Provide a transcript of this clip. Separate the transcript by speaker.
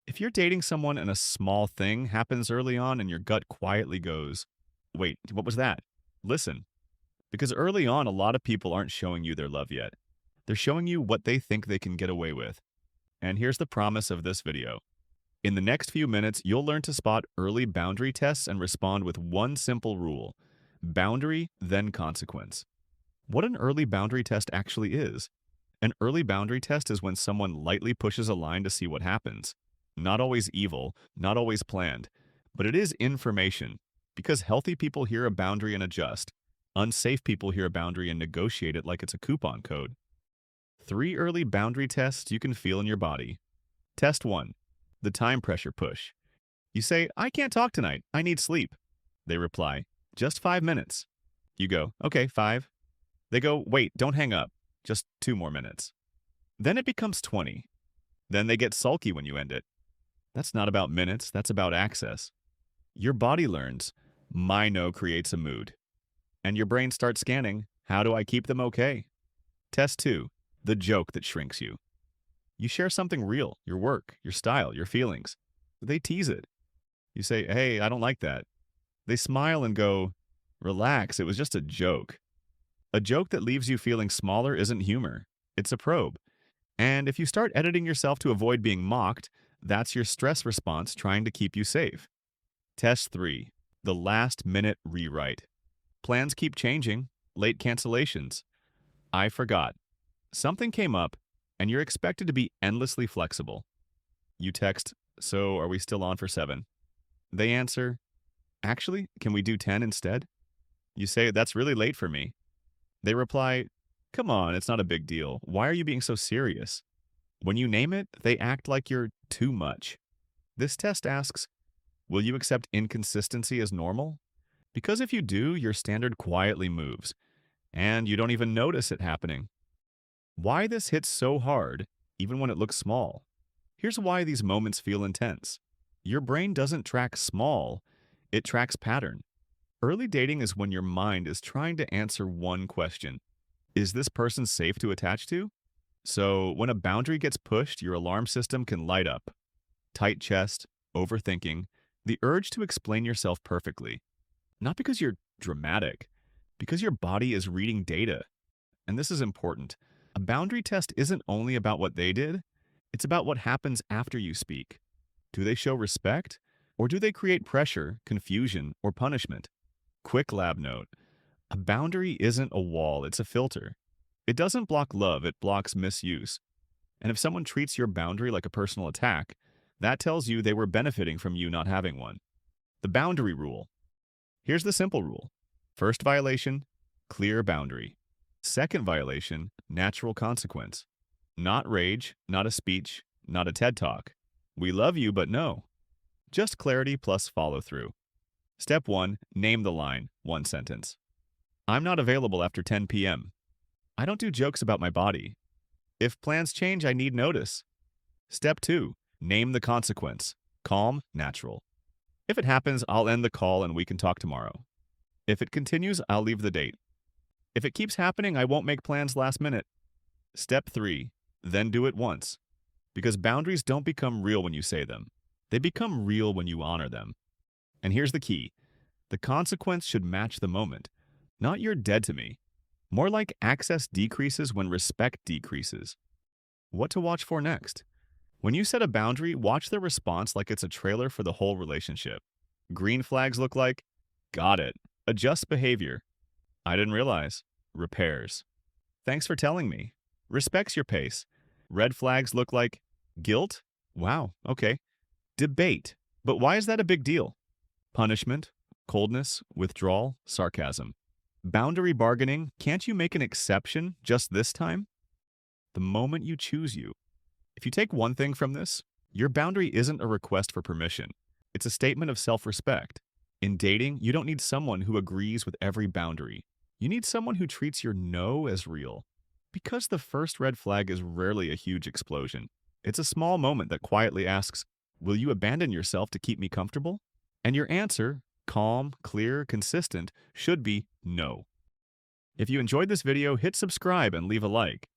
Speaker 1: If you're dating someone and a small thing happens early on and your gut quietly goes, wait, what was that? Listen, because early on, a lot of people aren't showing you their love yet. They're showing you what they think they can get away with. And here's the promise of this video. In the next few minutes, you'll learn to spot early boundary tests and respond with one simple rule: boundary, then consequence. What an early boundary test actually is. An early boundary test is when someone lightly pushes a line to see what happens. Not always evil, not always planned, but it is information. Because healthy people hear a boundary and adjust. Unsafe people hear a boundary and negotiate it like it's a coupon code. 3 early boundary tests you can feel in your body. Test 1. The time pressure push. You say, I can't talk tonight. I need sleep. They reply, just 5 minutes. You go, okay, 5. They go, wait, don't hang up. Just 2 more minutes. Then it becomes 20. Then they get sulky when you end it. That's not about minutes, that's about access. Your body learns, my no creates a mood. And your brain starts scanning, how do I keep them okay? Test 2, the joke that shrinks you. You share something real, your work, your style, your feelings. They tease it. You say, hey, I don't like that. They smile and go, relax, it was just a joke. A joke that leaves you feeling smaller isn't humor, it's a probe. And if you start editing yourself to avoid being mocked, that's your stress response trying to keep you safe. Test 3, the last minute rewrite. Plans keep changing, late cancellations. I forgot. Something came up, and you're expected to be endlessly flexible. You text, so are we still on for 7? They answer, actually, can we do 10 instead? You say, that's really late for me. They reply, come on, it's not a big deal. Why are you being so serious? When you name it, they act like you're too much. This test asks, will you accept inconsistency as normal? Because if you do, your standard quietly moves, and you don't even notice it happening. Why this hits so hard, even when it looks small? Here's why these moments feel intense. Your brain doesn't track small, it tracks pattern. Early dating is when your mind is trying to answer one question. Is this person safe to attach to? So when a boundary gets pushed, your alarm system can light up. Tight chest, overthinking, the urge to explain yourself perfectly. Not because you're dramatic, because your body is reading data. And this is important. A boundary test isn't only about what they did, it's about what happens after you speak. Do they show respect? Or do they create pressure, confusion, or punishment? Quick lab note. A boundary isn't a wall, it's a filter. It doesn't block love, it blocks misuse. And if someone treats your boundary like a personal attack, that tells you they were benefiting from you not having one. The boundary rule. Here's the simple rule. First violation, clear boundary. Second violation, natural consequence. Not rage, not a speech, not a TED Talk. We love you, but no. Just clarity plus follow through. Step 1, name the line, 1 sentence. I'm not available after 10 p.m. I don't do jokes about my body. If plans change, I need notice. Step 2, name the consequence. Calm, natural. If it happens, I'll end the call and we can talk tomorrow. If it continues, I'll leave the date. If it keeps happening, I won't make plans last minute. Step 3, then do it once. Because boundaries don't become real when you say them. They become real when you honor them. And here's the key. The consequence should match the moment. Not you're dead to me. More like access decreases when respect decreases. What to watch for next? When you set a boundary, watch their response like it's a trailer for the whole relationship. Green flags look like, got it, adjust behavior. I didn't realize, repairs. Thanks for telling me. Respects your pace. Red flags look like, guilt? Wow, okay. Debate. But why is that a big deal? Punishment, coldness, withdrawal, sarcasm. Boundary bargaining, can't you make an exception just this time? The moment you choose you. If you take one thing from this, your boundary isn't a request for permission. It's a statement of self-respect. In dating, you don't need someone who agrees with every boundary. You need someone who treats your no as real. Because the first red flag is rarely a huge explosion. It's a small moment that quietly asks, will you abandon yourself to keep me comfortable? And your answer, calm, clear, consistent, should be no. If you enjoyed this video, hit subscribe and leave a like.